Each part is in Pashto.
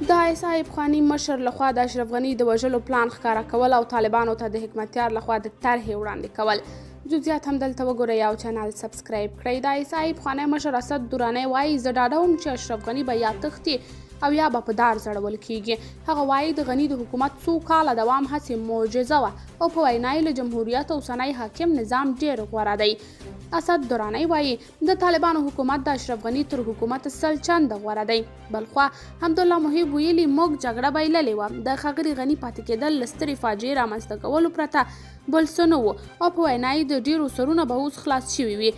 د ISI پخواني مشر لخوا د اشرف غني د وژلو پلان ښکاره کول او طالبانو ته د حکمتیار لخوا د طرحې وړاندې کول. جزئیات هم دلته وګورئ او چینل سبسکرایب کړئ. د ISI پخوانی مشر اسد درانی وایي زه ډاډه وم چې اشرف غني به یا تښتي او یا به په دار ځړول کیږي. هغه وایي د غني د حکومت څو کاله دوام هسې معجزه وه او په وینا یې له جمهوریت اوسنی حاکم نظام ډېر غوره دی. اسد درانی وایي د طالبانو حکومت د اشرف غني تر حکومت 100 چنده غوره دی. بلخوا حمدالله محب ویلي موږ جګړه بایللې وه، د ښاغلي غني پاتې کېدل له سترې فاجعې رامنځته کولو پرته بل څه نه و او په وینا یې د ډېرو سرونه به اوس خلاص شوي وي.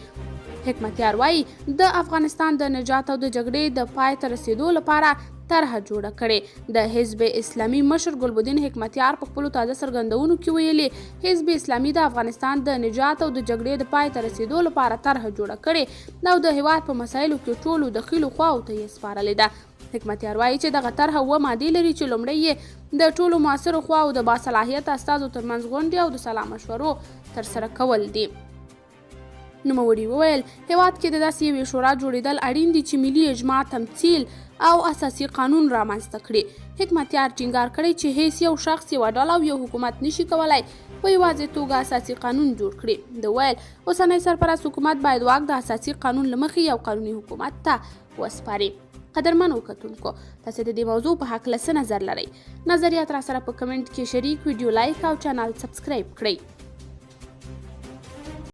حکمتیار وایي د افغانستان د نجات او د جګړې د پای ته رسیدو لپاره طرحه جوړه کړې. د حزب اسلامي مشر ګلبدین حکمتیار په خپلو تازه څرګندونو کې ویلي حزب اسلامي د افغانستان د نجات او د جګړې د پای ته رسیدو لپاره طرحه جوړه کړې او د هېواد په مسایلو کې ټولو دخیلو خواو ته یې سپارلې ده. حکمتیار وایي چې دغه طرحه 7 مادې لري چې لومړی یې د ټولو معاصرو خواو د باصلاحیته استازو ترمنځ غونډې او د سلا مشورو ترسره کول دي. نوموړي وویل هېواد کې د داسې یوې شورا جوړېدل اړین دي چې ملي اجماع تمثیل او اساسي قانون رامنځته کړي. حکمتیار ټینګار کړی چې هیڅ یو شخص یوه ډله او یو حکومت نشي کولی په یوازې توګه اساسي قانون جوړ کړي. د ویل اوسنی سرپرست حکومت باید واک د اساسي قانون له مخې یو قانوني حکومت ته وسپاري. قدرمنو کتونکو تاسو د دې موضوع په هکله څه نظر لرئ؟ نظریات را سره په کمنټ کې شریک، ویډیو لایک او چینل سبسکرایب کړئ.